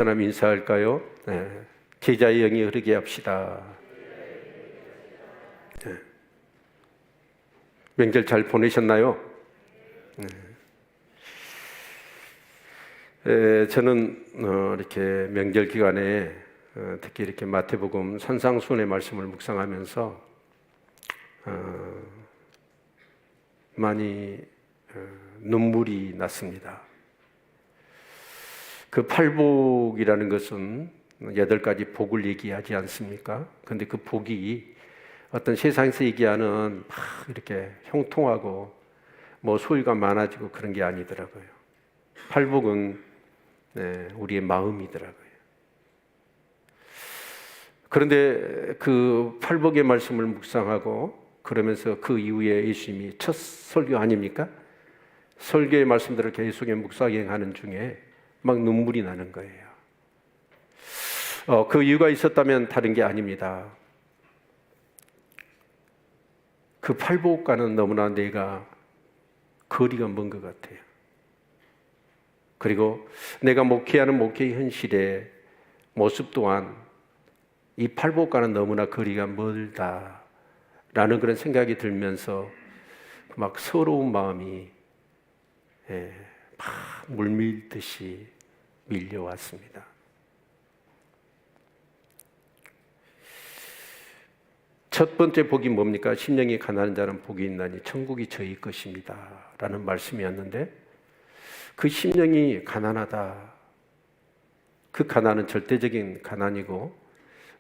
사람 인사할까요? 네. 제자의 영이 흐르게 합시다. 네. 명절 잘 보내셨나요? 네. 저는 이렇게 명절 기간에 특히 이렇게 마태복음 산상수훈의 말씀을 묵상하면서 많이 눈물이 났습니다. 그 팔복이라는 것은 8가지 복을 얘기하지 않습니까? 그런데 그 복이 어떤 세상에서 얘기하는 막 이렇게 형통하고 뭐 소유가 많아지고 그런 게 아니더라고요. 팔복은 우리의 마음이더라고요. 그런데 그 팔복의 말씀을 묵상하고 그러면서 그 이후에 예수님이 첫 설교 아닙니까? 설교의 말씀들을 계속해 묵상하는 중에 막 눈물이 나는 거예요. 그 이유가 있었다면 다른 게 아닙니다. 그 팔복과는 너무나 내가 거리가 먼 것 같아요. 그리고 내가 목회하는 목회의 현실의 모습 또한 이 팔복과는 너무나 거리가 멀다라는 그런 생각이 들면서 막 서러운 마음이 막 물밀듯이 밀려왔습니다. 첫 번째 복이 뭡니까? 심령이 가난한 자는 복이 있나니 천국이 저희 것입니다 라는 말씀이었는데, 그 심령이 가난하다, 그 가난은 절대적인 가난이고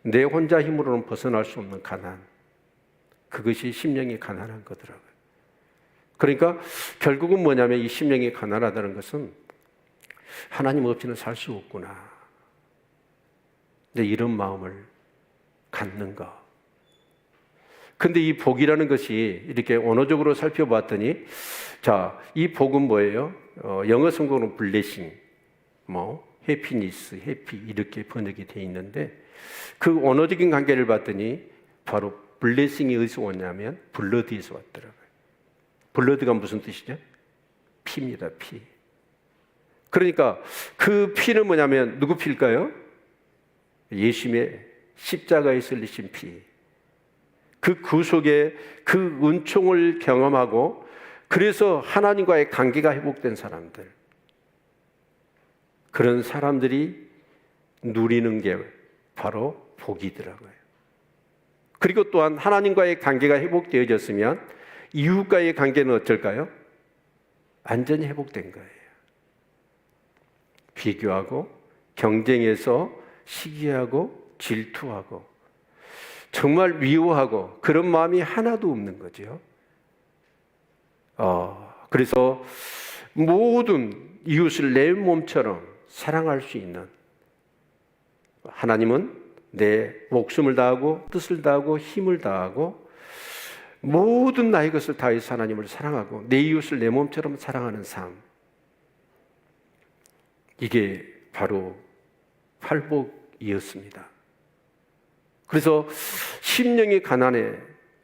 내 혼자 힘으로는 벗어날 수 없는 가난, 그것이 심령이 가난한 거더라고요. 그러니까 결국은 뭐냐면 이 심령이 가난하다는 것은 하나님 없이는 살 수 없구나, 근데 이런 마음을 갖는 것. 근데 이 복이라는 것이 이렇게 언어적으로 살펴봤더니, 자, 이 복은 뭐예요? 영어 성경은 블레싱, 해피니스, 해피 이렇게 번역이 되어 있는데, 그 언어적인 관계를 봤더니 바로 블레싱이 어디서 왔냐면 블러드에서 왔더라고요. 블러드가 무슨 뜻이죠? 피입니다, 피. 그러니까 그 피는 뭐냐면 누구 피일까요? 예수님의 십자가에 흘리신 피. 그 구속의 그 은총을 경험하고 그래서 하나님과의 관계가 회복된 사람들, 그런 사람들이 누리는 게 바로 복이더라고요. 그리고 또한 하나님과의 관계가 회복되어졌으면 이웃과의 관계는 어쩔까요? 완전히 회복된 거예요. 비교하고 경쟁해서 시기하고 질투하고 정말 미워하고 그런 마음이 하나도 없는 거죠. 그래서 모든 이웃을 내 몸처럼 사랑할 수 있는, 하나님은 내 목숨을 다하고 뜻을 다하고 힘을 다하고 모든 나의 것을 다해서 하나님을 사랑하고 내 이웃을 내 몸처럼 사랑하는 삶, 이게 바로 팔복이었습니다. 그래서 심령이 가난해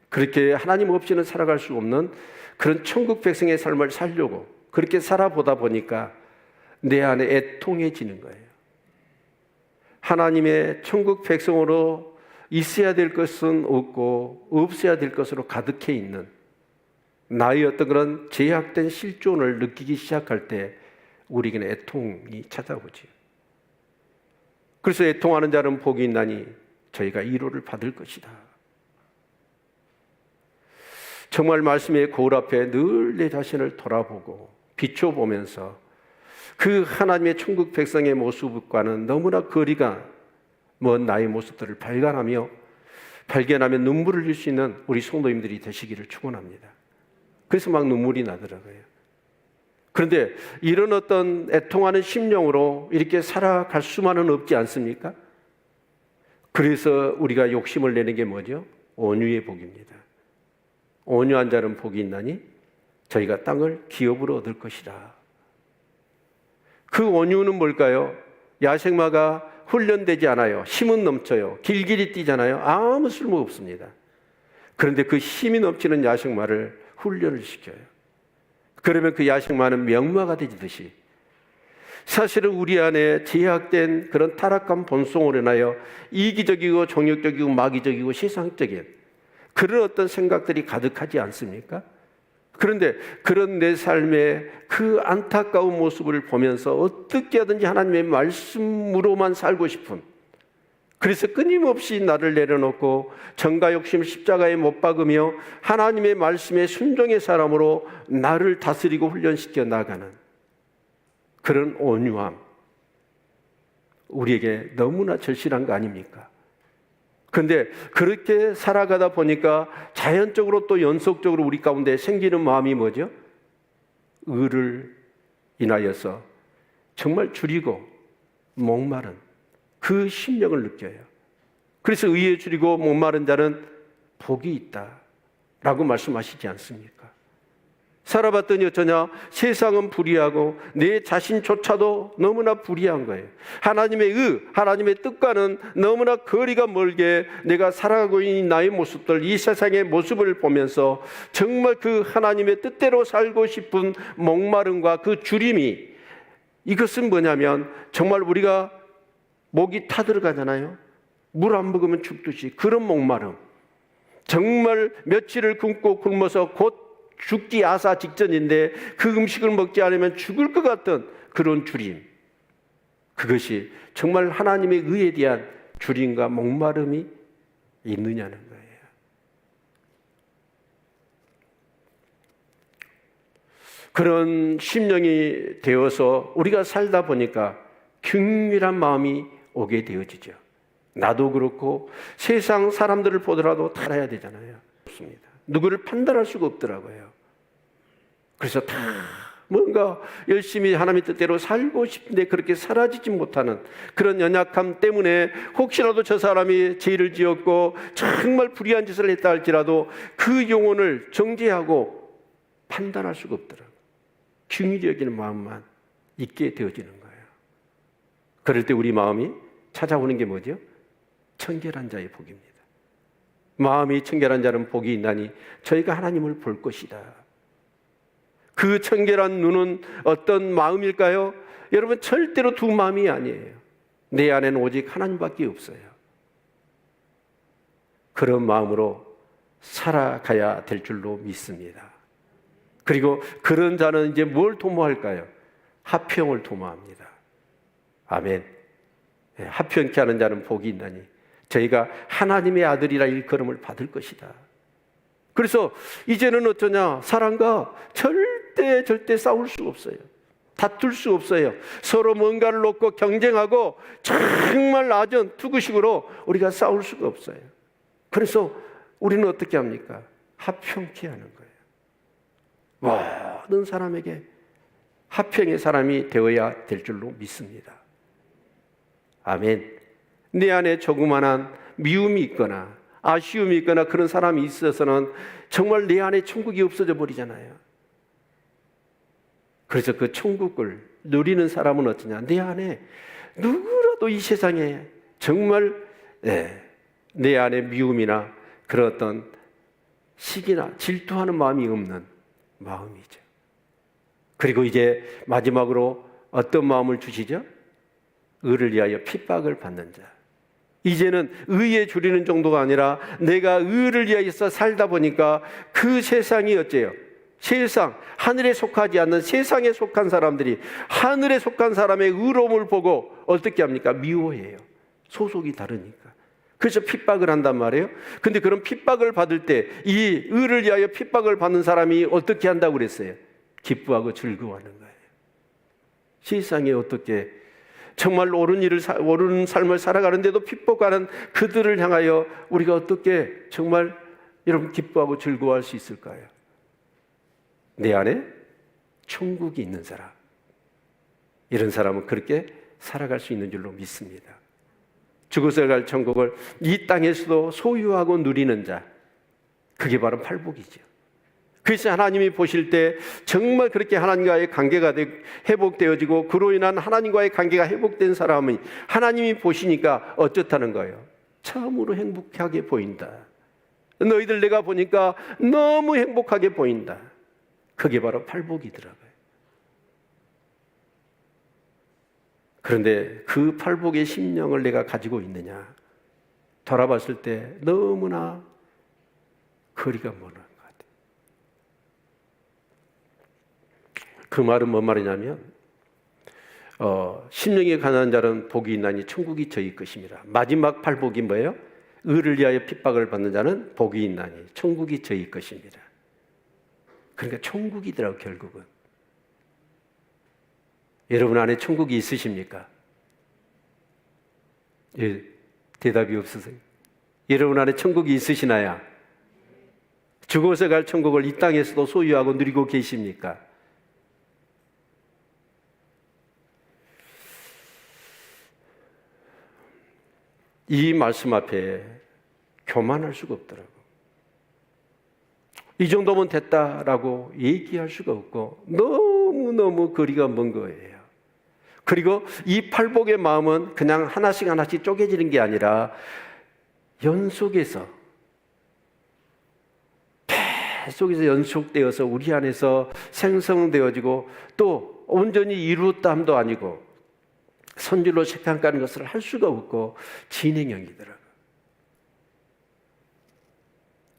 그렇게 하나님 없이는 살아갈 수 없는 그런 천국 백성의 삶을 살려고 그렇게 살아보다 보니까 내 안에 애통해지는 거예요. 하나님의 천국 백성으로 있어야 될 것은 없고 없어야 될 것으로 가득해 있는 나의 어떤 그런 제약된 실존을 느끼기 시작할 때 우리에게는 애통이 찾아오지. 그래서 애통하는 자는 복이 있나니 저희가 위로를 받을 것이다. 정말 말씀의 거울 앞에 늘 내 자신을 돌아보고 비춰보면서 그 하나님의 천국 백성의 모습과는 너무나 거리가 먼 나의 모습들을 발견하며 눈물을 흘릴 수 있는 우리 성도님들이 되시기를 축원합니다. 그래서 막 눈물이 나더라고요. 그런데 이런 어떤 애통하는 심령으로 이렇게 살아갈 수만은 없지 않습니까? 그래서 우리가 욕심을 내는 게 뭐죠? 온유의 복입니다. 온유한 자는 복이 있나니 저희가 땅을 기업으로 얻을 것이라. 그 온유는 뭘까요? 야생마가 훈련되지 않아요. 힘은 넘쳐요. 길길이 뛰잖아요. 아무 쓸모 없습니다. 그런데 그 힘이 넘치는 야생마를 훈련을 시켜요. 그러면 그 야생마는 명마가 되듯이 사실은 우리 안에 제약된 그런 타락한 본성으로 인하여 이기적이고 정욕적이고 마귀적이고 세상적인 그런 어떤 생각들이 가득하지 않습니까? 그런데 그런 내 삶의 그 안타까운 모습을 보면서 어떻게 하든지 하나님의 말씀으로만 살고 싶은, 그래서 끊임없이 나를 내려놓고 정과 욕심 십자가에 못 박으며 하나님의 말씀에 순종의 사람으로 나를 다스리고 훈련시켜 나가는 그런 온유함, 우리에게 너무나 절실한 거 아닙니까? 그런데 그렇게 살아가다 보니까 자연적으로 또 연속적으로 우리 가운데 생기는 마음이 뭐죠? 의를 인하여서 정말 줄이고 목마른 그 심령을 느껴요. 그래서 의에 줄이고 목마른 자는 복이 있다라고 말씀하시지 않습니까? 살아봤더니 어쩌냐? 세상은 불의하고 내 자신조차도 너무나 불의한 거예요. 하나님의 하나님의 뜻과는 너무나 거리가 멀게 내가 살아가고 있는 나의 모습들, 이 세상의 모습을 보면서 정말 그 하나님의 뜻대로 살고 싶은 목마름과 그 주림이, 이것은 뭐냐면 정말 우리가 목이 타들어가잖아요. 물 안 먹으면 죽듯이 그런 목마름, 정말 며칠을 굶어서 곧 죽기 아사 직전인데 그 음식을 먹지 않으면 죽을 것 같던 그런 주림, 그것이 정말 하나님의 의에 대한 주림과 목마름이 있느냐는 거예요. 그런 심령이 되어서 우리가 살다 보니까 긍휼한 마음이 오게 되어지죠. 나도 그렇고 세상 사람들을 보더라도 달아야 되잖아요. 없습니다. 누구를 판단할 수가 없더라고요. 그래서 다 뭔가 열심히 하나님의 뜻대로 살고 싶은데 그렇게 사라지지 못하는 그런 연약함 때문에 혹시라도 저 사람이 죄를 지었고 정말 불의한 짓을 했다 할지라도 그 영혼을 정죄하고 판단할 수가 없더라고요. 긍휼히 여기는 마음만 있게 되어지는 거예요. 그럴 때 우리 마음이 찾아오는 게 뭐죠? 청결한 자의 복입니다. 마음이 청결한 자는 복이 있나니 저희가 하나님을 볼 것이다. 그 청결한 눈은 어떤 마음일까요? 여러분, 절대로 두 마음이 아니에요. 내 안에는 오직 하나님밖에 없어요. 그런 마음으로 살아가야 될 줄로 믿습니다. 그리고 그런 자는 이제 뭘 도모할까요? 화평을 도모합니다. 아멘. 화평케 하는 자는 복이 있나니 저희가 하나님의 아들이라 일컬음을 받을 것이다. 그래서 이제는 어쩌냐? 사람과 절대 싸울 수 없어요. 다툴 수 없어요. 서로 뭔가를 놓고 경쟁하고 정말 낮은 투구식으로 우리가 싸울 수가 없어요. 그래서 우리는 어떻게 합니까? 화평케 하는 거예요. 모든 사람에게 화평의 사람이 되어야 될 줄로 믿습니다. 아멘. 내 안에 조그만한 미움이 있거나 아쉬움이 있거나 그런 사람이 있어서는 정말 내 안에 천국이 없어져 버리잖아요. 그래서 그 천국을 누리는 사람은 어떠냐? 내 안에 누구라도 이 세상에 정말 내 안에 미움이나 그런 어떤 시기나 질투하는 마음이 없는 마음이죠. 그리고 이제 마지막으로 어떤 마음을 주시죠? 의를 위하여 핍박을 받는 자. 이제는 의에 줄이는 정도가 아니라 내가 의를 위하여서 살다 보니까 그 세상이 어째요? 세상, 하늘에 속하지 않는 세상에 속한 사람들이 하늘에 속한 사람의 의로움을 보고 어떻게 합니까? 미워해요. 소속이 다르니까. 그래서 핍박을 한단 말이에요. 근데 그런 핍박을 받을 때 이 의를 위하여 핍박을 받는 사람이 어떻게 한다고 그랬어요? 기뻐하고 즐거워하는 거예요. 세상에 어떻게 정말 옳은 삶을 살아가는데도 핍박하는 그들을 향하여 우리가 어떻게 정말 여러분 기뻐하고 즐거워할 수 있을까요? 내 안에 천국이 있는 사람, 이런 사람은 그렇게 살아갈 수 있는 줄로 믿습니다. 죽어서 갈 천국을 이 땅에서도 소유하고 누리는 자, 그게 바로 팔복이죠. 그래서 하나님이 보실 때 정말 그렇게 하나님과의 관계가 회복되어지고 그로 인한 하나님과의 관계가 회복된 사람이 하나님이 보시니까 어쩌다는 거예요? 참으로 행복하게 보인다. 너희들 내가 보니까 너무 행복하게 보인다. 그게 바로 팔복이더라고요. 그런데 그 팔복의 심령을 내가 가지고 있느냐? 돌아봤을 때 너무나 거리가 먼 것 같아요. 그 말은 뭔 말이냐면 심령이 가난한 자는 복이 있나니 천국이 저희 것입니다. 마지막 팔복이 뭐예요? 의를 위하여 핍박을 받는 자는 복이 있나니 천국이 저희 것입니다. 그러니까 천국이더라고 결국은. 여러분 안에 천국이 있으십니까? 예, 대답이 없으세요. 여러분 안에 천국이 있으시나요? 죽어서 갈 천국을 이 땅에서도 소유하고 누리고 계십니까? 이 말씀 앞에 교만할 수가 없더라고. 이 정도면 됐다라고 얘기할 수가 없고 너무너무 거리가 먼 거예요. 그리고 이 팔복의 마음은 그냥 하나씩 하나씩 쪼개지는 게 아니라 연속해서 계속해서 연속되어서 우리 안에서 생성되어지고 또 온전히 이루었다 함도 아니고 선질로 색감가는 것을 할 수가 없고 진행형이더라고요.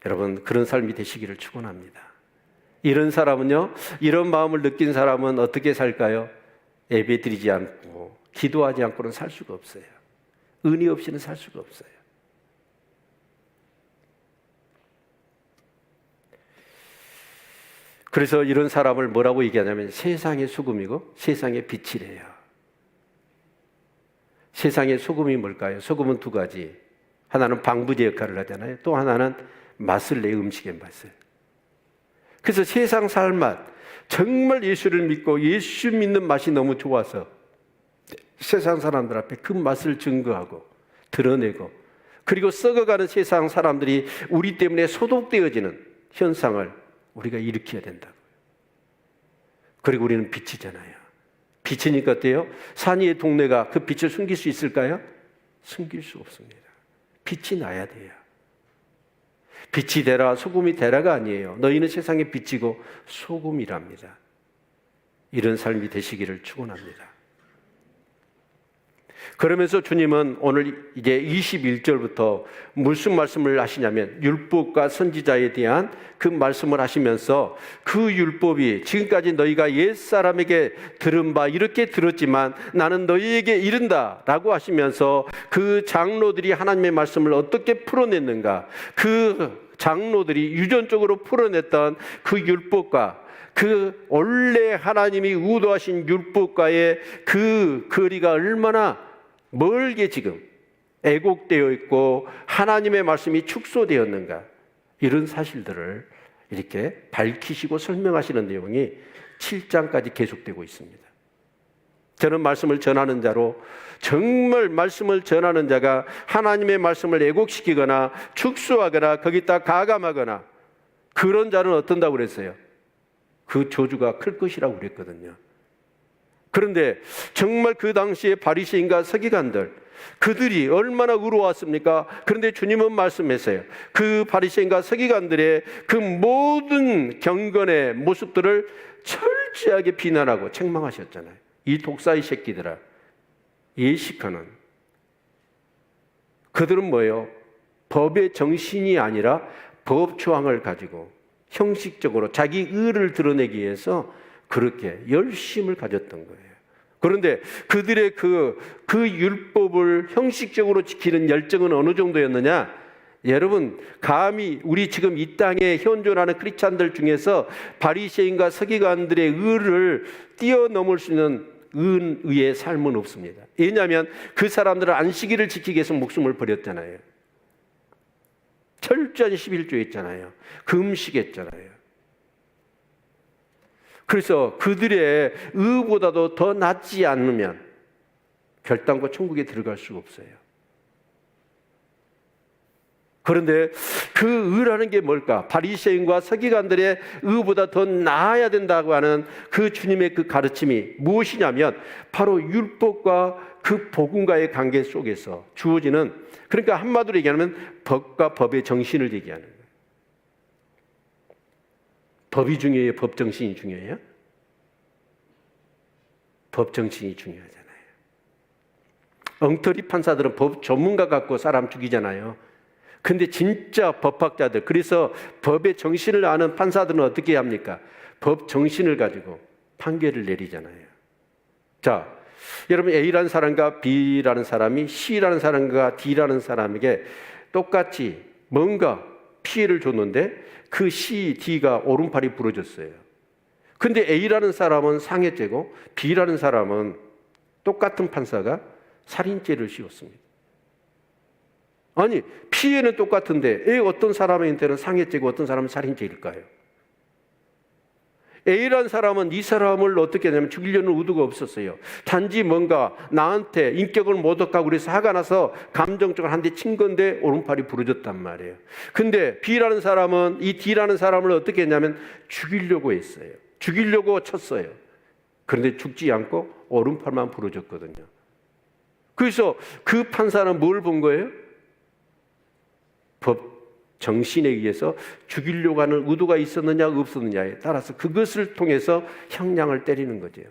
여러분 그런 삶이 되시기를 축원합니다. 이런 사람은요, 이런 마음을 느낀 사람은 어떻게 살까요? 예배드리지 않고 기도하지 않고는 살 수가 없어요. 은혜 없이는 살 수가 없어요. 그래서 이런 사람을 뭐라고 얘기하냐면 세상의 소금이고 세상의 빛이래요. 세상의 소금이 뭘까요? 소금은 두 가지. 하나는 방부제 역할을 하잖아요. 또 하나는 맛을 내, 음식의 맛을. 그래서 세상 살 맛, 정말 예수를 믿고 예수 믿는 맛이 너무 좋아서 세상 사람들 앞에 그 맛을 증거하고 드러내고, 그리고 썩어가는 세상 사람들이 우리 때문에 소독되어지는 현상을 우리가 일으켜야 된다고요. 그리고 우리는 빛이잖아요. 빛이니까 어때요? 산 위의 동네가 그 빛을 숨길 수 있을까요? 숨길 수 없습니다. 빛이 나야 돼요. 빛이 되라 소금이 되라가 아니에요. 너희는 세상의 빛이고 소금이랍니다. 이런 삶이 되시기를 축원합니다. 그러면서 주님은 오늘 이제 21절부터 무슨 말씀을 하시냐면 율법과 선지자에 대한 그 말씀을 하시면서 그 율법이 지금까지 너희가 옛사람에게 들은 바 이렇게 들었지만 나는 너희에게 이른다 라고 하시면서 그 장로들이 하나님의 말씀을 어떻게 풀어냈는가, 그 장로들이 유전적으로 풀어냈던 그 율법과 그 원래 하나님이 의도하신 율법과의 그 거리가 얼마나 멀게 지금 애곡되어 있고 하나님의 말씀이 축소되었는가, 이런 사실들을 이렇게 밝히시고 설명하시는 내용이 7장까지 계속되고 있습니다. 저는 말씀을 전하는 자로, 정말 말씀을 전하는 자가 하나님의 말씀을 애곡시키거나 축소하거나 거기다 가감하거나 그런 자는 어떤다고 그랬어요? 그 저주가 클 것이라고 그랬거든요. 그런데 정말 그 당시에 바리새인과 서기관들, 그들이 얼마나 의로웠습니까? 그런데 주님은 말씀했어요. 그 바리새인과 서기관들의 그 모든 경건의 모습들을 철저하게 비난하고 책망하셨잖아요. 이 독사의 새끼들아, 예식하는, 그들은 뭐예요? 법의 정신이 아니라 법조항을 가지고 형식적으로 자기 의를 드러내기 위해서 그렇게 열심을 가졌던 거예요. 그런데 그들의 그 율법을 형식적으로 지키는 열정은 어느 정도였느냐? 여러분, 감히 우리 지금 이 땅에 현존하는 크리스찬들 중에서 바리새인과 서기관들의 의를 뛰어넘을 수 있는 의의 삶은 없습니다. 왜냐하면 그 사람들은 안식일을 지키기 위해서 목숨을 버렸잖아요. 철저한 11조 했잖아요. 금식했잖아요. 그래서 그들의 의보다도 더 낫지 않으면 결단코 천국에 들어갈 수가 없어요. 그런데 그 의라는 게 뭘까? 바리새인과 서기관들의 의보다 더 나아야 된다고 하는 그 주님의 그 가르침이 무엇이냐면 바로 율법과 그 복음과의 관계 속에서 주어지는, 그러니까 한마디로 얘기하면 법과 법의 정신을 얘기하는 거예요. 법이 중요해요? 법 정신이 중요해요? 법 정신이 중요하잖아요. 엉터리 판사들은 법 전문가 갖고 사람 죽이잖아요. 근데 진짜 법학자들, 그래서 법의 정신을 아는 판사들은 어떻게 합니까? 법 정신을 가지고 판결을 내리잖아요. 자, 여러분, A라는 사람과 B라는 사람이 C라는 사람과 D라는 사람에게 똑같이 뭔가 피해를 줬는데 그 C, D가 오른팔이 부러졌어요. 근데 A라는 사람은 상해죄고 B라는 사람은 똑같은 판사가 살인죄를 씌웠습니다. 아니, 피해는 똑같은데 왜 어떤 사람한테는 상해죄고 어떤 사람은 살인죄일까요? A라는 사람은 이 사람을 어떻게 하냐면 죽이려는 의도가 없었어요. 단지 뭔가 나한테 인격을 모독하고 그래서 화가 나서 감정적으로 한 대 친 건데 오른팔이 부러졌단 말이에요. 근데 B라는 사람은 이 D라는 사람을 어떻게 했냐면 죽이려고 했어요. 죽이려고 쳤어요. 그런데 죽지 않고 오른팔만 부러졌거든요. 그래서 그 판사는 뭘 본 거예요? 법 정신에 의해서 죽이려고 하는 의도가 있었느냐 없었느냐에 따라서 그것을 통해서 형량을 때리는 거죠.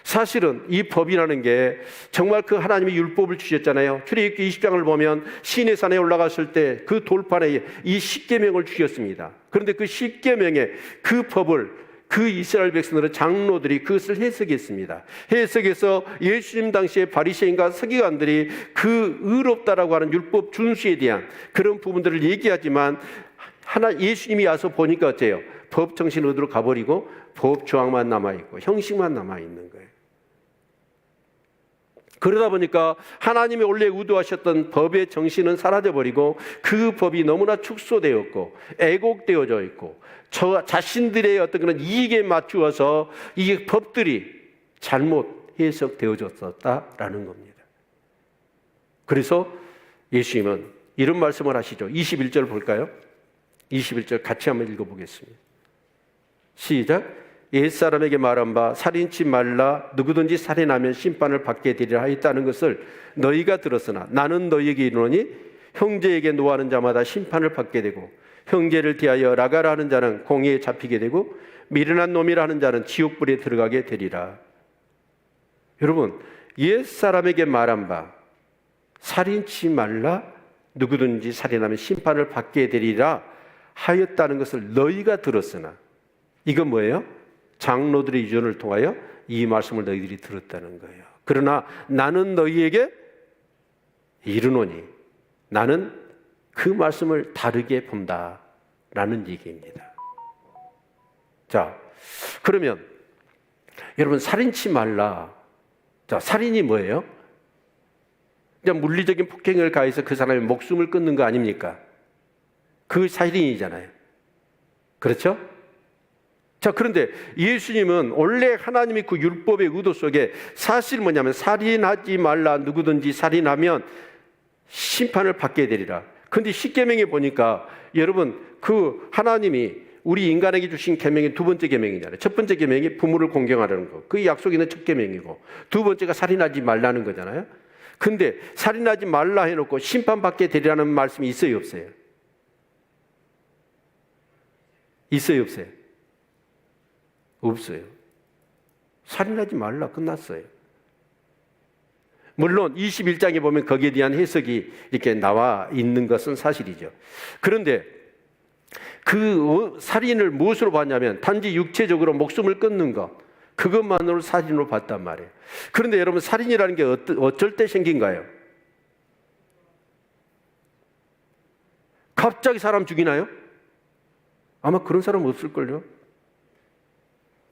사실은 이 법이라는 게 정말 그 하나님이 율법을 주셨잖아요. 출애굽기 20장을 보면 시내산에 올라갔을 때 그 돌판에 이 십계명을 주셨습니다. 그런데 그 십계명에 그 법을 그 이스라엘 백성들의 장로들이 그것을 해석했습니다. 해석해서 예수님 당시에 바리새인과 서기관들이 그 의롭다라고 하는 율법 준수에 대한 그런 부분들을 얘기하지만 예수님이 와서 보니까 어때요? 법 정신 의도로 가버리고 법 조항만 남아있고 형식만 남아있는 거예요. 그러다 보니까 하나님이 원래 의도하셨던 법의 정신은 사라져버리고 그 법이 너무나 축소되었고 애곡되어져 있고 저 자신들의 어떤 그런 이익에 맞추어서 이 법들이 잘못 해석되어졌었다라는 겁니다. 그래서 예수님은 이런 말씀을 하시죠. 21절 볼까요? 21절 같이 한번 읽어보겠습니다. 시작. 옛사람에게 말한 바 살인치 말라 누구든지 살인하면 심판을 받게 되리라 하였다는 것을 너희가 들었으나 나는 너희에게 이르노니 형제에게 노하는 자마다 심판을 받게 되고 형제를 대하여 라가라 하는 자는 공의에 잡히게 되고 미련한 놈이라 하는 자는 지옥불에 들어가게 되리라. 여러분, 옛사람에게 말한 바 살인치 말라 누구든지 살인하면 심판을 받게 되리라 하였다는 것을 너희가 들었으나, 이건 뭐예요? 장로들의 유전을 통하여 이 말씀을 너희들이 들었다는 거예요. 그러나 나는 너희에게 이르노니 나는 그 말씀을 다르게 본다라는 얘기입니다. 자, 그러면 여러분, 살인치 말라. 자, 살인이 뭐예요? 그냥 물리적인 폭행을 가해서 그 사람의 목숨을 끊는 거 아닙니까? 그 살인이잖아요. 그렇죠? 자, 그런데 예수님은 원래 하나님의 그 율법의 의도 속에 사실 뭐냐면 살인하지 말라 누구든지 살인하면 심판을 받게 되리라. 그런데 십계명에 보니까 여러분 그 하나님이 우리 인간에게 주신 계명이 두 번째 계명이잖아요. 첫 번째 계명이 부모를 공경하라는 거. 그 약속이 있는 첫 계명이고 두 번째가 살인하지 말라는 거잖아요. 근데 살인하지 말라 해놓고 심판받게 되리라는 말씀이 있어요, 없어요? 있어요, 없어요? 없어요. 살인하지 말라 끝났어요. 물론 21장에 보면 거기에 대한 해석이 이렇게 나와 있는 것은 사실이죠. 그런데 그 살인을 무엇으로 봤냐면 단지 육체적으로 목숨을 끊는 것, 그것만으로 살인으로 봤단 말이에요. 그런데 여러분, 살인이라는 게 어쩔 때 생긴가요? 갑자기 사람 죽이나요? 아마 그런 사람 없을걸요.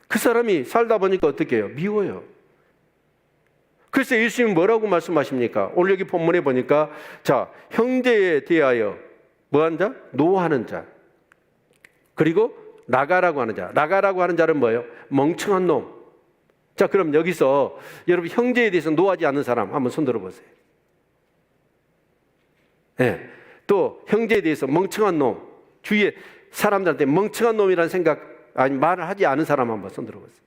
그 사람이 살다 보니까 어떻게 해요? 미워요. 그래서 예수님은 뭐라고 말씀하십니까? 오늘 여기 본문에 보니까 자, 형제에 대하여 뭐한 자? 노하는 자. 그리고 나가라고 하는 자. 나가라고 하는 자는 뭐예요? 멍청한 놈. 자, 그럼 여기서 여러분 형제에 대해서 노하지 않는 사람 한번 손 들어보세요. 네. 또 형제에 대해서 멍청한 놈, 주위에 사람들한테 멍청한 놈이라는 생각 아니 말을 하지 않은 사람 한번 손 들어보세요.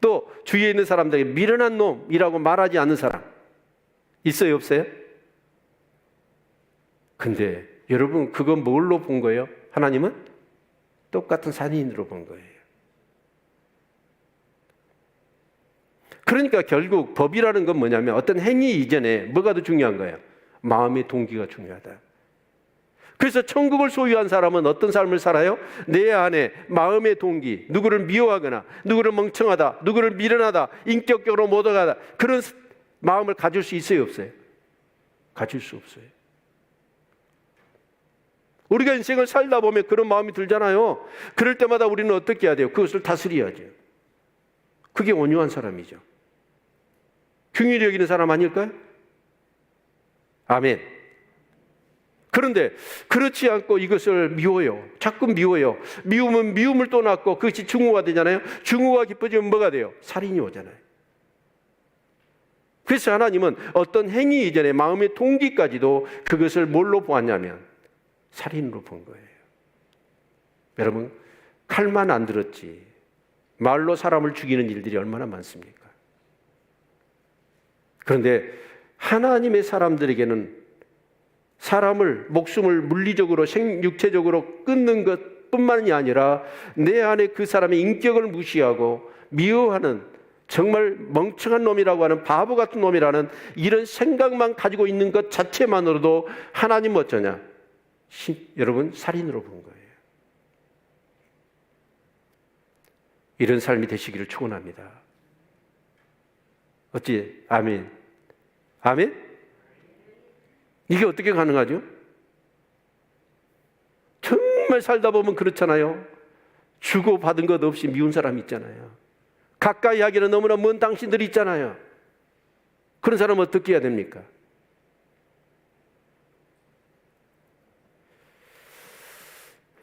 또 주위에 있는 사람들에게 미련한 놈이라고 말하지 않는 사람 있어요, 없어요? 근데 여러분 그건 뭘로 본 거예요? 하나님은 똑같은 살인으로 본 거예요. 그러니까 결국 법이라는 건 뭐냐면 어떤 행위 이전에 뭐가 더 중요한 거예요? 마음의 동기가 중요하다. 그래서 천국을 소유한 사람은 어떤 삶을 살아요? 내 안에 마음의 동기, 누구를 미워하거나 누구를 멍청하다, 누구를 미련하다, 인격적으로 못하다, 그런 마음을 가질 수 있어요, 없어요? 가질 수 없어요. 우리가 인생을 살다 보면 그런 마음이 들잖아요. 그럴 때마다 우리는 어떻게 해야 돼요? 그것을 다스려야죠. 그게 온유한 사람이죠. 긍휼히 여기는 사람 아닐까요? 아멘. 그런데 그렇지 않고 이것을 미워요. 자꾸 미워요. 미우면 미움을 또 낳고 그것이 증오가 되잖아요. 증오가 깊어지면 뭐가 돼요? 살인이 오잖아요. 그래서 하나님은 어떤 행위 이전에 마음의 동기까지도 그것을 뭘로 보았냐면 살인으로 본 거예요. 여러분, 칼만 안 들었지 말로 사람을 죽이는 일들이 얼마나 많습니까? 그런데 하나님의 사람들에게는 사람을, 목숨을 물리적으로, 육체적으로 끊는 것뿐만이 아니라 내 안에 그 사람의 인격을 무시하고 미워하는, 정말 멍청한 놈이라고 하는, 바보 같은 놈이라는 이런 생각만 가지고 있는 것 자체만으로도 하나님 어쩌냐? 여러분, 살인으로 본 거예요. 이런 삶이 되시기를 축원합니다. 어찌? 아멘. 아멘? 이게 어떻게 가능하죠? 정말 살다 보면 그렇잖아요. 주고 받은 것 없이 미운 사람 있잖아요. 가까이 하기는 너무나 먼 당신들이 있잖아요. 그런 사람은 어떻게 해야 됩니까?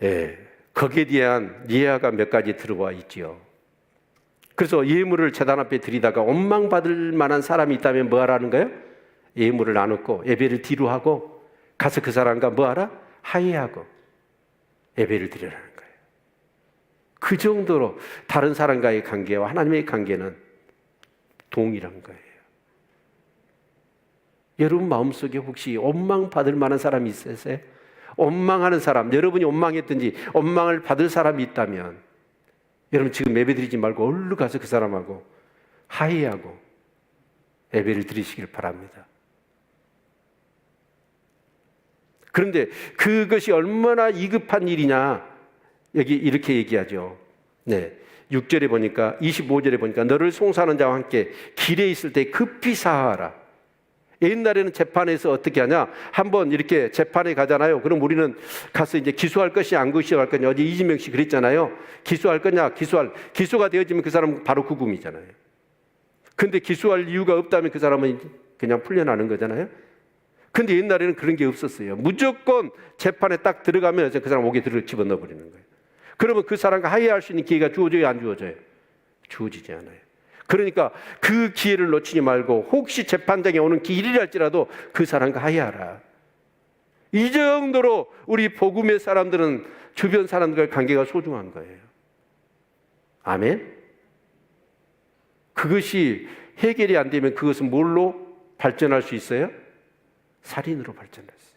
예, 거기에 대한 예화가 몇 가지 들어와 있지요. 그래서 예물을 제단 앞에 드리다가 원망받을 만한 사람이 있다면 뭐 하라는 거예요? 예물을 나누고 예배를 뒤로 하고 가서 그 사람과 뭐 하라? 화해하고 예배를 드리라는 거예요. 그 정도로 다른 사람과의 관계와 하나님의 관계는 동일한 거예요. 여러분 마음속에 혹시 원망받을 만한 사람이 있으세요? 원망하는 사람, 여러분이 원망했든지 원망을 받을 사람이 있다면 여러분 지금 예배 드리지 말고 얼른 가서 그 사람하고 화해하고 예배를 드리시길 바랍니다. 그런데 그것이 얼마나 위급한 일이냐, 여기 이렇게 얘기하죠. 네, 6절에 보니까, 25절에 보니까 너를 송사하는 자와 함께 길에 있을 때 급히 사하라. 옛날에는 재판에서 어떻게 하냐, 한번 이렇게 재판에 가잖아요. 그럼 우리는 가서 이제 기소할 것이냐 안 기소할 거냐, 어제 이진명 씨 그랬잖아요. 기소할 거냐, 기소가 되어지면 그 사람은 바로 구금이잖아요. 근데 기소할 이유가 없다면 그 사람은 그냥 풀려나는 거잖아요. 근데 옛날에는 그런 게 없었어요. 무조건 재판에 딱 들어가면 그 사람 목에 집어넣어 버리는 거예요. 그러면 그 사람과 화해할 수 있는 기회가 주어져요, 안 주어져요? 주어지지 않아요. 그러니까 그 기회를 놓치지 말고 혹시 재판장에 오는 길이랄지라도 그 사람과 화해하라. 이 정도로 우리 복음의 사람들은 주변 사람들과의 관계가 소중한 거예요. 아멘? 그것이 해결이 안 되면 그것은 뭘로 발전할 수 있어요? 살인으로 발전했어요.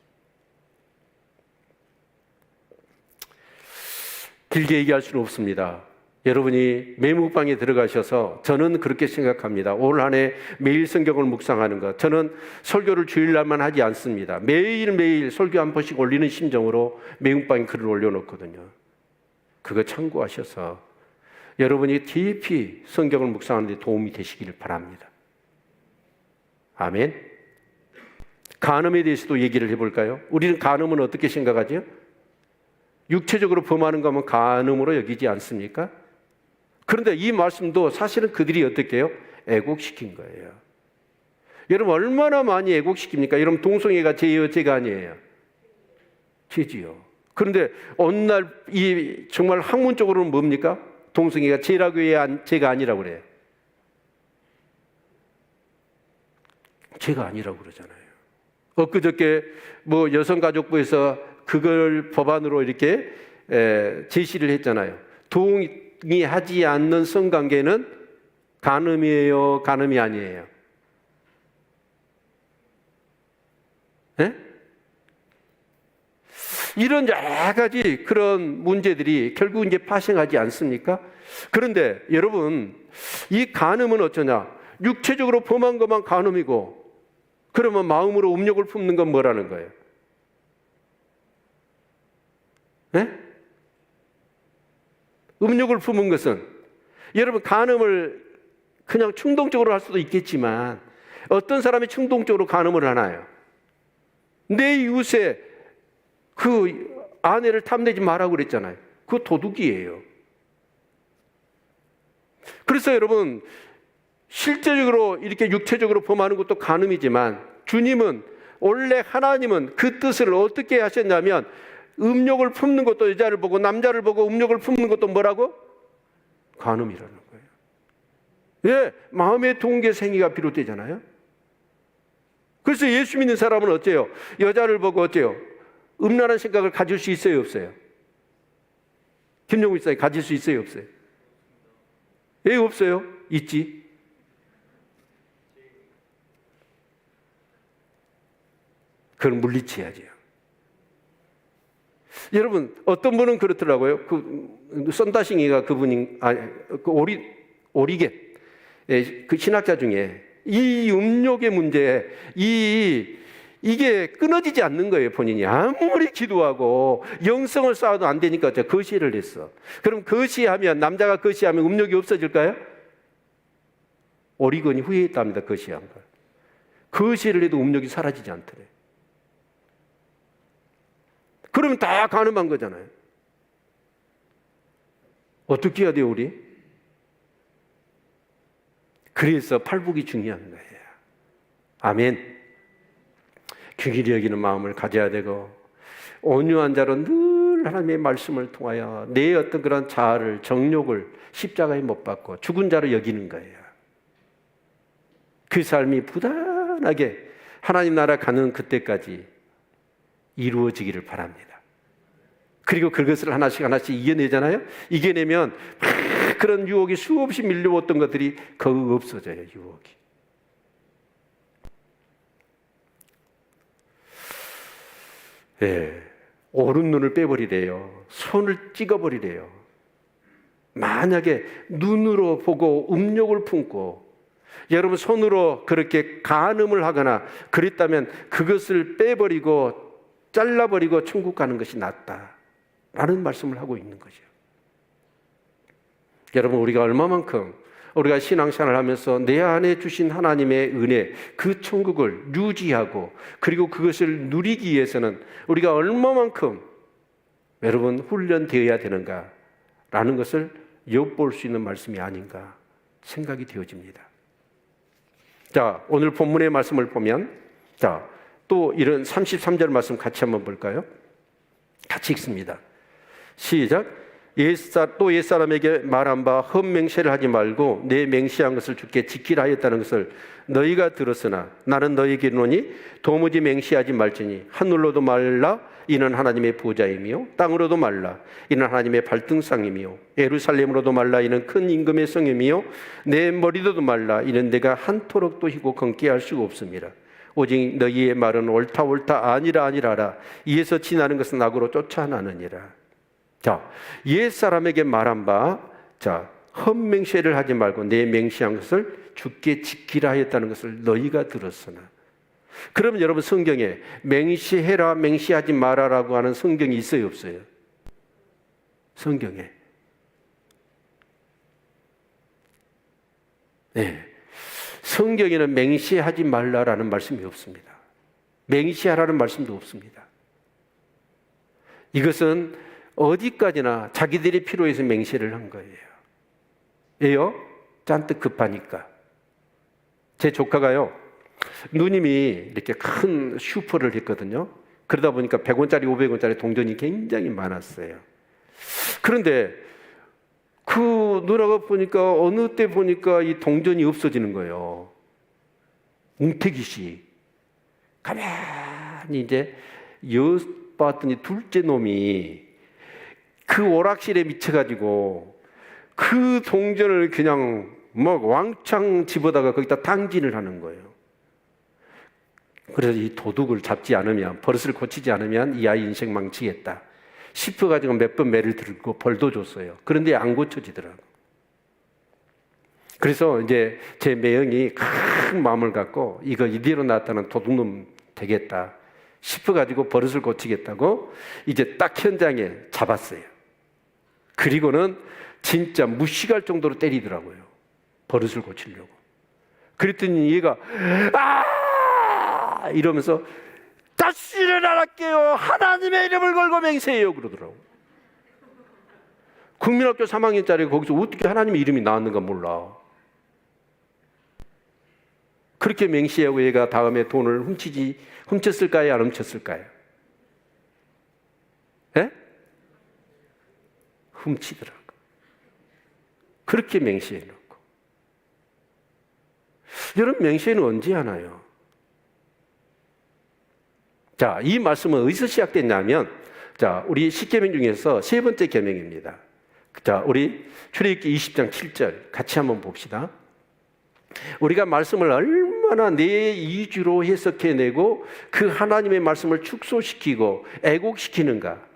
길게 얘기할 수는 없습니다. 여러분이 매묵방에 들어가셔서, 저는 그렇게 생각합니다. 올 한 해 매일 성경을 묵상하는 것, 저는 설교를 주일날만 하지 않습니다. 매일매일 설교 한 번씩 올리는 심정으로 매묵방에 글을 올려놓거든요. 그거 참고하셔서 여러분이 깊이 성경을 묵상하는 데 도움이 되시기를 바랍니다. 아멘. 간음에 대해서도 얘기를 해볼까요? 우리는 간음은 어떻게 생각하죠? 육체적으로 범하는 거면 간음으로 여기지 않습니까? 그런데 이 말씀도 사실은 그들이 어떻게 해요? 애곡시킨 거예요. 여러분 얼마나 많이 애곡시킵니까? 여러분 동성애가 죄예요, 죄가 아니에요? 죄지요. 그런데 어느 날 이 정말 학문적으로는 뭡니까? 동성애가 죄라고 해야 죄가 아니라고 그래요. 죄가 아니라고 그러잖아요. 엊그저께 뭐 여성가족부에서 그걸 법안으로 이렇게 제시를 했잖아요. 동의하지 않는 성관계는 간음이에요, 간음이 아니에요? 네? 이런 여러 가지 그런 문제들이 결국 이제 파생하지 않습니까? 그런데 여러분, 이 간음은 어쩌냐? 육체적으로 범한 것만 간음이고, 그러면 마음으로 음욕을 품는 건 뭐라는 거예요? 네? 음욕을 품은 것은, 여러분, 간음을 그냥 충동적으로 할 수도 있겠지만 어떤 사람이 충동적으로 간음을 하나요? 내 이웃의 그 아내를 탐내지 말라고 그랬잖아요. 그거 도둑이에요. 그래서 여러분, 실제적으로 이렇게 육체적으로 범하는 것도 간음이지만, 주님은, 원래 하나님은 그 뜻을 어떻게 하셨냐면, 음욕을 품는 것도, 여자를 보고 남자를 보고 음욕을 품는 것도 뭐라고? 간음이라는 거예요. 예, 마음의 동계 생애가 비롯되잖아요. 그래서 예수 믿는 사람은 어째요? 여자를 보고 어째요? 음란한 생각을 가질 수 있어요, 없어요? 김용우 목사님, 가질 수 있어요, 없어요? 왜 없어요? 있지. 그걸 물리쳐야죠. 여러분, 어떤 분은 그렇더라고요. 그 썬다싱이가 그분이, 그 오리겐, 그 신학자 중에 이 음욕의 문제, 이게 끊어지지 않는 거예요. 본인이 아무리 기도하고 영성을 쌓아도 안 되니까 거시를 했어. 그럼 거시하면, 남자가 거시하면 음욕이 없어질까요? 오리건이 후회했답니다. 거시한 걸. 거시를 해도 음욕이 사라지지 않더래. 그러면 다 간음한 거잖아요. 어떻게 해야 돼요, 우리? 그래서 팔복이 중요한 거예요. 아멘. 긍휼히 여기는 마음을 가져야 되고, 온유한 자로 늘 하나님의 말씀을 통하여 내 어떤 그런 자아를, 정욕을 십자가에 못 박고 죽은 자로 여기는 거예요. 그 삶이 부단하게 하나님 나라 가는 그때까지 이루어지기를 바랍니다. 그리고 그것을 하나씩 하나씩 이겨내잖아요. 이겨내면 그런 유혹이 수없이 밀려왔던 것들이 거의 없어져요. 유혹이. 예, 오른눈을 빼버리래요. 손을 찍어버리래요. 만약에 눈으로 보고 음욕을 품고, 여러분 손으로 그렇게 간음을 하거나 그랬다면 그것을 빼버리고 잘라버리고 천국 가는 것이 낫다라는 말씀을 하고 있는 거죠. 여러분, 우리가 얼마만큼 우리가 신앙생활을 하면서 내 안에 주신 하나님의 은혜, 그 천국을 유지하고 그리고 그것을 누리기 위해서는 우리가 얼마만큼 여러분 훈련되어야 되는가라는 것을 엿볼 수 있는 말씀이 아닌가 생각이 되어집니다. 자, 오늘 본문의 말씀을 보면, 자, 또 이런 33절 말씀 같이 한번 볼까요? 같이 읽습니다. 시작. 또 옛사람에게 말한 바 헛맹세를 하지 말고 내 맹세한 것을 주께 지키라 하였다는 것을 너희가 들었으나 나는 너희에게 이르노니 도무지 맹세하지 말지니 하늘로도 말라 이는 하나님의 보좌이며 땅으로도 말라 이는 하나님의 발등상이며 예루살렘으로도 말라 이는 큰 임금의 성이며 내 머리로도 말라 이는 내가 한토록 또 희고 검게 할 수가 없습니다. 오직 너희의 말은 옳다 아니라라 이에서 지나는 것은 악으로 쫓아나느니라. 자, 옛사람에게 말한 바, 자, 헛맹세를 하지 말고 내 맹세한 것을 주께 지키라 했다는 것을 너희가 들었으나. 그러면 여러분, 성경에 맹세해라, 맹세하지 마라라고 하는 성경이 있어요, 없어요? 성경에. 네. 성경에는 맹세하지 말라라는 말씀이 없습니다. 맹세하라는 말씀도 없습니다. 이것은 어디까지나 자기들이 필요해서 맹세를 한 거예요. 왜요? 잔뜩 급하니까. 제 조카가요, 누님이 이렇게 큰 슈퍼를 했거든요. 그러다 보니까 100원짜리, 500원짜리 동전이 굉장히 많았어요. 그런데 그 누나가 보니까 어느 때 보니까 이 동전이 없어지는 거예요. 웅태기씨. 가만히 이제 봤더니 둘째 놈이 그 오락실에 미쳐가지고 그 동전을 그냥 막 왕창 집어다가 거기다 당진을 하는 거예요. 그래서 이 도둑을 잡지 않으면, 버릇을 고치지 않으면 이 아이 인생 망치겠다 싶어가지고 몇 번 매를 들고 벌도 줬어요. 그런데 안 고쳐지더라고. 그래서 이제 제 매형이 큰 마음을 갖고 이거 이대로 나타난 도둑놈 되겠다 싶어가지고 버릇을 고치겠다고 이제 딱 현장에 잡았어요. 그리고는 진짜 무식할 정도로 때리더라고요. 버릇을 고치려고. 그랬더니 얘가 아 이러면서 다시는 안 할게요. 하나님의 이름을 걸고 맹세해요 그러더라고. 국민학교 3학년짜리가 거기서 어떻게 하나님의 이름이 나왔는가 몰라. 그렇게 맹세하고 얘가 다음에 돈을 훔쳤을까요? 안 훔쳤을까요? 예? 훔치더라고. 그렇게 맹세해놓고. 여러분 맹세는 언제 하나요? 자, 이 말씀은 어디서 시작됐냐면, 자, 우리 10계명 중에서 세 번째 계명입니다. 자, 우리 출애굽기 20장 7절 같이 한번 봅시다. 우리가 말씀을 얼마나 내 이주로 해석해내고 그 하나님의 말씀을 축소시키고 애곡시키는가.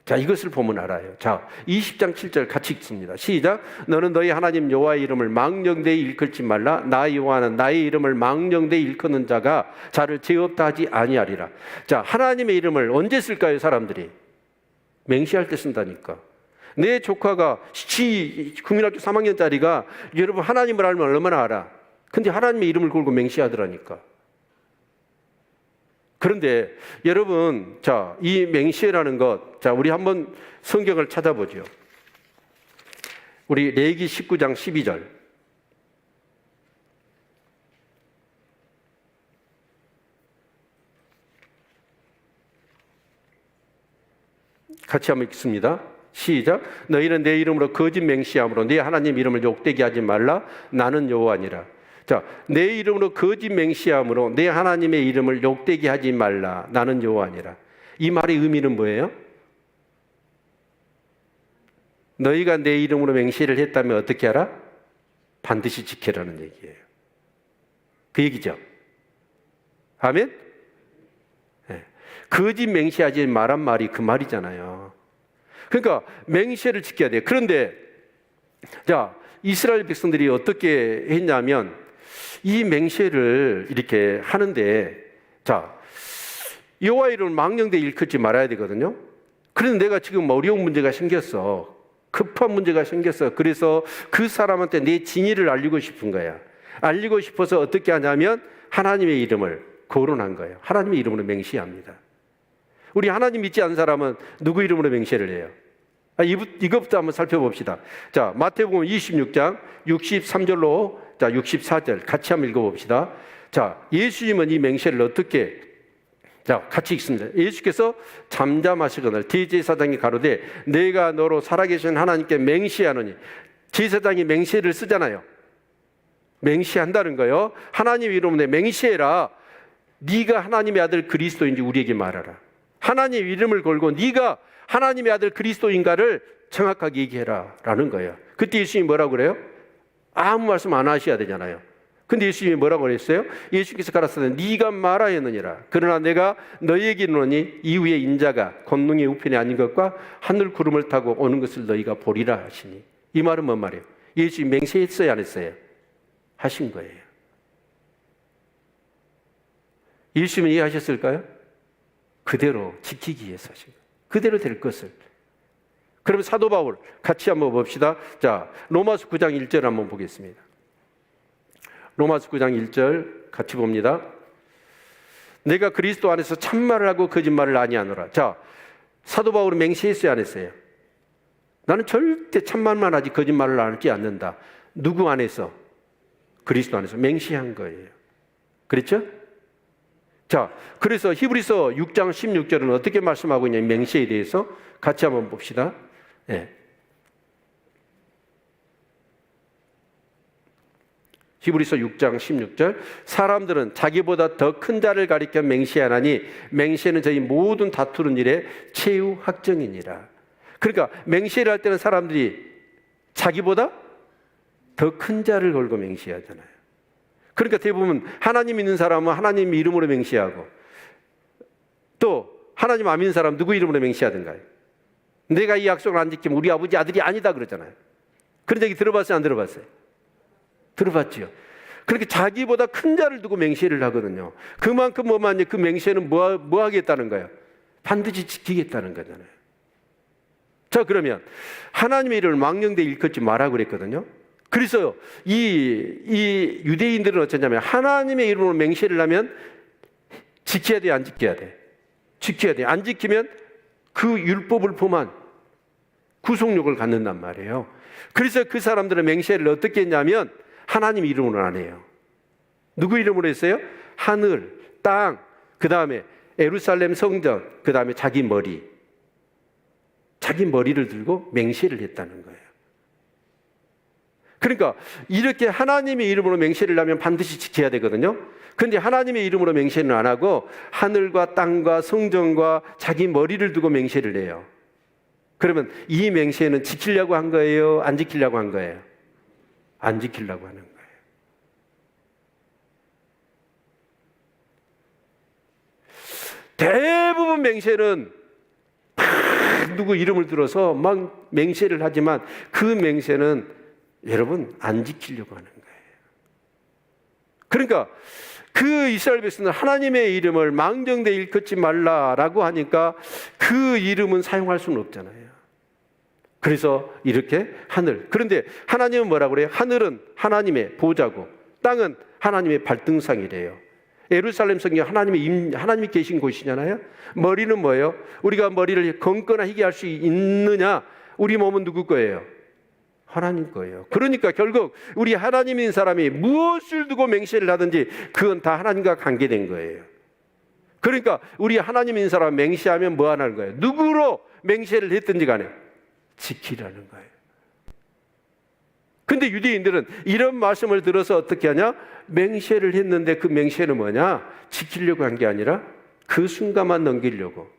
자, 이것을 보면 알아요. 자, 20장 7절 같이 읽습니다. 시작. 너는 너희 하나님 여호와의 이름을 망령되이 일컫지 말라. 나 여호와는 나의 이름을 망령되이 일컫는 자가 자를 죄 없다 하지 아니하리라. 자, 하나님의 이름을 언제 쓸까요, 사람들이? 맹세할 때 쓴다니까. 내 조카가 국민학교 3학년짜리가 여러분 하나님을 알면 얼마나 알아? 근데 하나님의 이름을 걸고 맹세하더라니까. 그런데 여러분, 자, 이 맹세라는 것, 자, 우리 한번 성경을 찾아보죠. 우리 레위기 19장 12절. 같이 한번 읽습니다. 시작. 너희는 내 이름으로 거짓 맹세함으로 네 하나님 이름을 욕되게 하지 말라. 나는 여호와니라. 자, 내 이름으로 거짓 맹세함으로 내 하나님의 이름을 욕되게 하지 말라. 나는 여호와니라. 이 말의 의미는 뭐예요? 너희가 내 이름으로 맹세를 했다면 어떻게 하라? 반드시 지켜라는 얘기예요. 그 얘기죠. 아멘? 네. 거짓 맹세하지 말란 말이 그 말이잖아요. 그러니까 맹세를 지켜야 돼요. 그런데 자, 이스라엘 백성들이 어떻게 했냐면 이 맹세를 이렇게 하는데, 자, 여호와의 이름을 망령되이 일컫지 말아야 되거든요. 그런데 내가 지금 어려운 문제가 생겼어. 급한 문제가 생겼어. 그래서 그 사람한테 내 진위를 알리고 싶은 거야. 알리고 싶어서 어떻게 하냐면 하나님의 이름을 거론한 거예요. 하나님의 이름으로 맹세합니다. 우리 하나님 믿지 않는 사람은 누구 이름으로 맹세를 해요? 이것부터 한번 살펴봅시다. 자, 마태복음 26장 63절로 자 64절 같이 한번 읽어봅시다. 자, 예수님은 이 맹세를 어떻게, 자, 같이 읽습니다. 예수께서 잠잠하시거늘 대제사장이 가로되 내가 너로 살아계신 하나님께 맹세하노니. 제사장이 맹세를 쓰잖아요. 맹세한다는 거예요. 하나님 이름으로 맹세해라. 네가 하나님의 아들 그리스도인지 우리에게 말하라. 하나님 이름을 걸고 네가 하나님의 아들 그리스도인가를 정확하게 얘기해라 라는 거예요. 그때 예수님이 뭐라고 그래요? 아무 말씀 안 하셔야 되잖아요. 근데 예수님이 뭐라고 그랬어요? 예수께서 가라사대 네가 말하였느니라. 그러나 내가 너희에게 이르노니 이후에 인자가 권능의 우편에 앉은 것과 하늘 구름을 타고 오는 것을 너희가 보리라 하시니. 이 말은 뭔 말이에요? 예수님이 맹세했어요, 안 했어요? 하신 거예요. 예수님이 이해하셨을까요? 그대로 지키기 위해서 하신 거예요. 그대로 될 것을. 그러면 사도 바울 같이 한번 봅시다. 자, 로마서 9장 1절 한번 보겠습니다. 로마서 9장 1절 같이 봅니다. 내가 그리스도 안에서 참말을 하고 거짓말을 아니하노라. 자, 사도 바울은 맹세했어요, 안 했어요? 나는 절대 참말만 하지 거짓말을 하지 않는다. 누구 안에서? 그리스도 안에서 맹세한 거예요. 그렇죠? 자, 그래서 히브리서 6장 16절은 어떻게 말씀하고 있냐면 맹세에 대해서 같이 한번 봅시다. 네. 히브리서 6장 16절. 사람들은 자기보다 더 큰 자를 가리켜 맹세하나니 맹세는 저희 모든 다투는 일에 최후 확정이니라. 그러니까 맹세를 할 때는 사람들이 자기보다 더 큰 자를 걸고 맹세하잖아요. 그러니까 대부분 하나님 믿는 사람은 하나님 이름으로 맹세하고, 또 하나님 안 믿는 사람은 누구 이름으로 맹세하든가요? 내가 이 약속을 안 지키면 우리 아버지 아들이 아니다 그러잖아요. 그런 얘기 들어봤어요, 안 들어봤어요? 들어봤지요? 그렇게 자기보다 큰 자를 두고 맹세를 하거든요. 그만큼 뭐만 그 맹세는 뭐 하겠다는 거예요? 반드시 지키겠다는 거잖아요. 자, 그러면 하나님의 이름을 망령되이 일컫지 마라 그랬거든요. 그래서 이 유대인들은 어쩌냐면 하나님의 이름으로 맹세를 하면 지켜야 돼, 안 지켜야 돼? 지켜야 돼. 안 지키면 그 율법을 범한 구속력을 갖는단 말이에요. 그래서 그 사람들은 맹세를 어떻게 했냐면 하나님 이름으로 안 해요. 누구 이름으로 했어요? 하늘, 땅, 그 다음에 예루살렘 성전, 그 다음에 자기 머리를 들고 맹세를 했다는 거예요. 그러니까 이렇게 하나님의 이름으로 맹세를 하면 반드시 지켜야 되거든요. 그런데 하나님의 이름으로 맹세는 안 하고 하늘과 땅과 성전과 자기 머리를 두고 맹세를 해요. 그러면 이 맹세는 지키려고 한 거예요? 안 지키려고 한 거예요? 안 지키려고 하는 거예요. 대부분 맹세는 다 누구 이름을 들어서 막 맹세를 하지만 그 맹세는 여러분 안 지키려고 하는 거예요. 그러니까 그 이스라엘 백성은 하나님의 이름을 망정되이 일컫지 말라라고 하니까 그 이름은 사용할 수는 없잖아요. 그래서 이렇게 하늘. 그런데 하나님은 뭐라고 그래요? 하늘은 하나님의 보좌고 땅은 하나님의 발등상이래요. 예루살렘 성경 하나님이 계신 곳이잖아요. 머리는 뭐예요? 우리가 머리를 검거나 희게 할 수 있느냐? 우리 몸은 누구 거예요? 하나님 거예요. 그러니까 결국 우리 하나님인 사람이 무엇을 두고 맹세를 하든지 그건 다 하나님과 관계된 거예요. 그러니까 우리 하나님인 사람 맹세하면 뭐 하는 거예요? 누구로 맹세를 했든지 간에 지키라는 거예요. 근데 유대인들은 이런 말씀을 들어서 어떻게 하냐? 맹세를 했는데 그 맹세는 뭐냐? 지키려고 한 게 아니라 그 순간만 넘기려고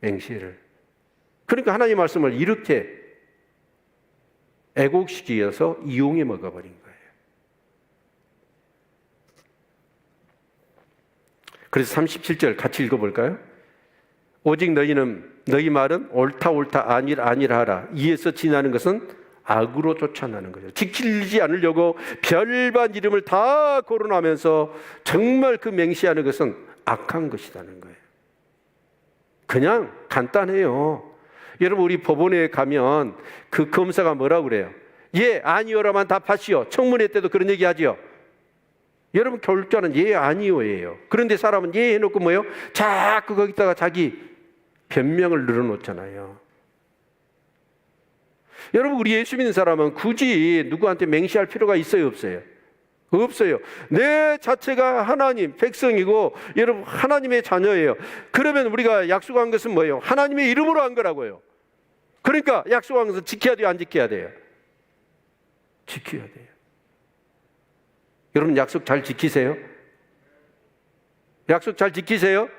맹세를. 그러니까 하나님 말씀을 이렇게 애곡시키어서 이용해 먹어버린 거예요. 그래서 37절 같이 읽어볼까요? 오직 너희 말은 옳다 아니라 하라. 이에서 지나는 것은 악으로 쫓아나는 거죠. 지키지 않으려고 별반 이름을 다 거론하면서 정말 그 맹세하는 것은 악한 것이라는 거예요. 그냥 간단해요. 여러분 우리 법원에 가면 그 검사가 뭐라고 그래요? 예, 아니요라만 답하시오. 청문회 때도 그런 얘기 하지요. 여러분 결과는 예, 아니요예요. 그런데 사람은 예 해놓고 뭐예요? 자꾸 거기다가 자기 변명을 늘어놓잖아요. 여러분 우리 예수 믿는 사람은 굳이 누구한테 맹세할 필요가 있어요, 없어요? 없어요. 내 자체가 하나님 백성이고 여러분 하나님의 자녀예요. 그러면 우리가 약속한 것은 뭐예요? 하나님의 이름으로 한 거라고요. 그러니까 약속한 것은 지켜야 돼요, 안 지켜야 돼요? 지켜야 돼요. 여러분 약속 잘 지키세요? 약속 잘 지키세요?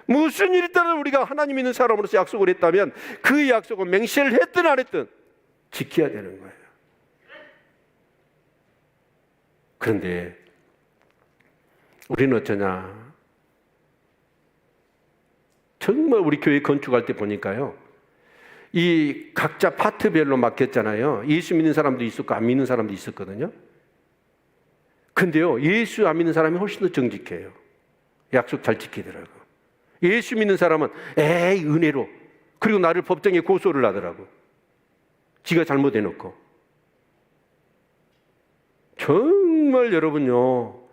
무슨 일이 있다면 우리가 하나님 있는 사람으로서 약속을 했다면 그 약속은 맹세를 했든 안 했든 지켜야 되는 거예요. 그런데 우리는 어쩌냐? 정말 우리 교회 건축할 때 보니까요, 이 각자 파트별로 맡겼잖아요. 예수 믿는 사람도 있었고 안 믿는 사람도 있었거든요. 근데요, 예수 안 믿는 사람이 훨씬 더 정직해요. 약속 잘 지키더라고. 예수 믿는 사람은 에이 은혜로, 그리고 나를 법정에 고소를 하더라고. 지가 잘못해놓고. 정말 여러분요,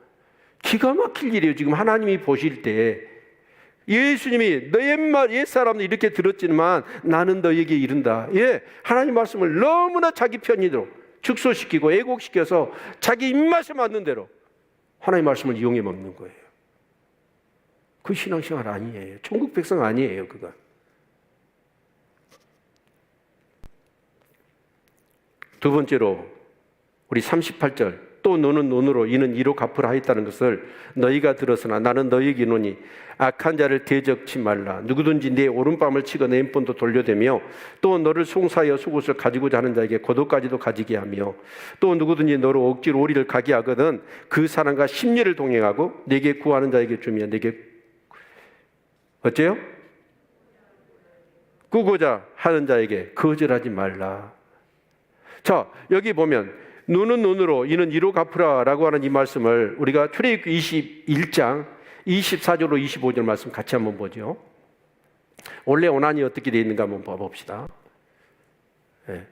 기가 막힐 일이에요. 지금 하나님이 보실 때 예수님이 너의 옛사람은 이렇게 들었지만 나는 너에게 이른다. 예, 하나님 말씀을 너무나 자기 편의대로 축소시키고 애곡시켜서 자기 입맛에 맞는 대로 하나님 말씀을 이용해 먹는 거예요. 그 신앙생활 아니에요. 천국 백성 아니에요, 그건. 두 번째로 우리 38절, 또 너는 논으로 이는 이로 갚으라 하였다는 것을 너희가 들었으나 나는 너희에게 이르노니 악한 자를 대적치 말라. 누구든지 내 오른밤을 치고 내 왼손도 돌려대며 또 너를 송사하여 속옷을 가지고자 하는 자에게 고도까지도 가지게 하며 또 누구든지 너를 억지로 오리를 가게 하거든 그 사람과 10리를 동행하고 내게 구하는 자에게 주며 내게 어째요? 꾸고자 하는 자에게 거절하지 말라. 자, 여기 보면 눈은 눈으로 이는 이로 갚으라라고 하는 이 말씀을 우리가 출애굽기 21장 24절로 25절 말씀 같이 한번 보죠. 원래 원한이 어떻게 되어 있는가 한번 봐봅시다. 네.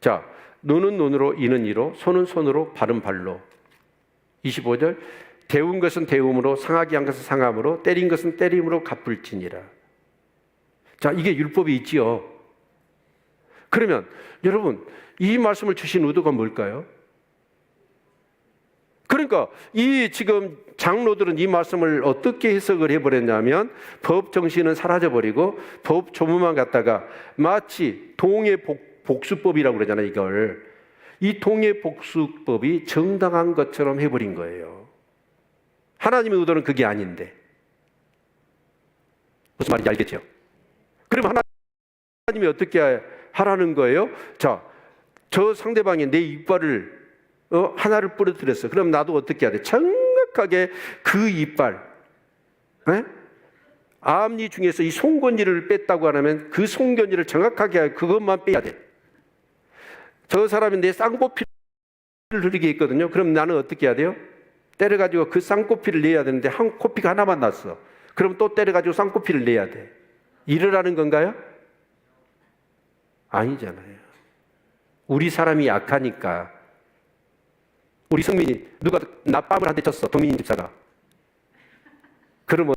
자, 눈은 눈으로 이는 이로 손은 손으로 발은 발로. 25절 데운 것은 데움으로 상하게 한 것은 상함으로 때린 것은 때림으로 갚을지니라. 자, 이게 율법이 있지요. 그러면 여러분 이 말씀을 주신 의도가 뭘까요? 그러니까 이 지금 장로들은 이 말씀을 어떻게 해석을 해버렸냐면 법 정신은 사라져버리고 법 조문만 갖다가 마치 동해 복수법이라고 그러잖아요. 이걸 이 동해 복수법이 정당한 것처럼 해버린 거예요. 하나님의 의도는 그게 아닌데 무슨 말인지 알겠죠? 그럼 하나님이 어떻게 하라는 거예요? 자, 저 상대방이 내 이빨을 하나를 부러뜨렸어. 그럼 나도 어떻게 해야 돼? 정확하게 그 이빨, 앞니 중에서 이 송곳니를 뺐다고 하면 그 송곳니를 정확하게 그것만 빼야 돼. 저 사람이 내 쌍꺼풀을 흐리게 있거든요. 그럼 나는 어떻게 해야 돼요? 때려가지고 그 쌍꺼풀을 내야 되는데 한 코피가 하나만 났어. 그럼 또 때려가지고 쌍꺼풀을 내야 돼. 이러라는 건가요? 아니잖아요. 우리 사람이 약하니까 우리 성민이 누가 나 뺨을 한 대 쳤어. 동민이 집사가. 그러면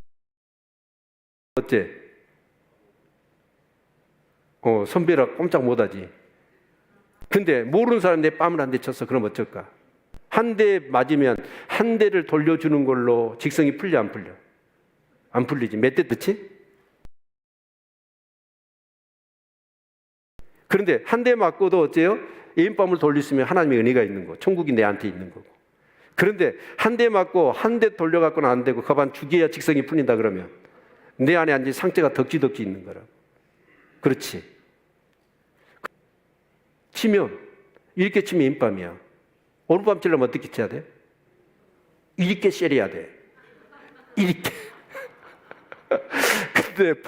어째? 선배라 꼼짝 못하지. 근데 모르는 사람 내 뺨을 한 대 쳤어. 그럼 어쩔까? 한 대 맞으면 한 대를 돌려주는 걸로 직성이 풀려 안 풀려? 안 풀리지. 몇 대 듣지? 그런데 한 대 맞고도 어째요? 애인밤을 돌렸으면 하나님의 은혜가 있는 거, 천국이 내한테 있는 거고. 그런데 한 대 맞고 한 대 돌려갖고는 안 되고 가만 죽여야 직성이 풀린다 그러면 내 안에 앉은 상처가 덕지덕지 있는 거라. 그렇지. 치면 이렇게 치면 인밤이야. 오른밤 치려면 어떻게 쳐야 돼? 이렇게 쎄려야 돼. 이렇게. 근데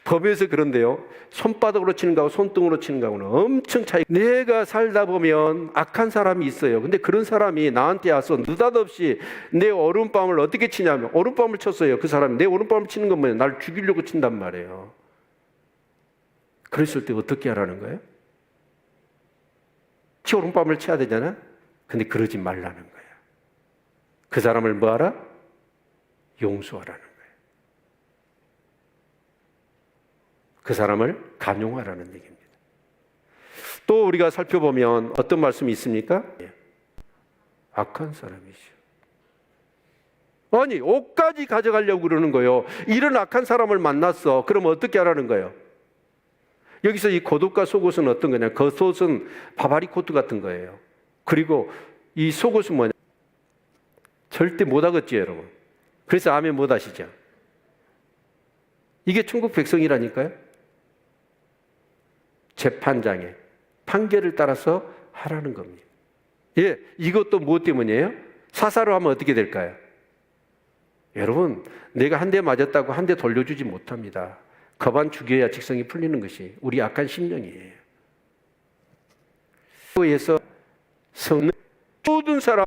법에서 그런데요. 손바닥으로 치는 거하고 손등으로 치는 거하고는 엄청 차이. 내가 살다 보면 악한 사람이 있어요. 근데 그런 사람이 나한테 와서 느닷없이 내 오른밤을 어떻게 치냐면 오른밤을 쳤어요. 그 사람이 내 오른밤을 치는 건 뭐예요? 날 죽이려고 친단 말이에요. 그랬을 때 어떻게 하라는 거예요? 오른밤을 쳐야 되잖아. 근데 그러지 말라는 거야. 그 사람을 뭐하라? 용서하라는 거야. 그 사람을 간용하라는 얘기입니다. 또 우리가 살펴보면 어떤 말씀이 있습니까? 악한 사람이죠. 아니, 옷까지 가져가려고 그러는 거예요. 이런 악한 사람을 만났어. 그럼 어떻게 하라는 거예요? 여기서 이 겉옷과 속옷은 어떤 거냐? 겉옷은 바바리 코트 같은 거예요. 그리고 이 속옷은 뭐냐? 절대 못 하겠지, 여러분. 그래서 아멘 못 하시죠? 이게 천국 백성이라니까요. 재판장의 판결을 따라서 하라는 겁니다. 예, 이것도 무엇 때문이에요? 사사로 하면 어떻게 될까요? 여러분, 내가 한 대 맞았다고 한 대 돌려주지 못합니다. 거반 죽여야 직성이 풀리는 것이 우리 악한 심령이에요. 에서 성는 모든 사람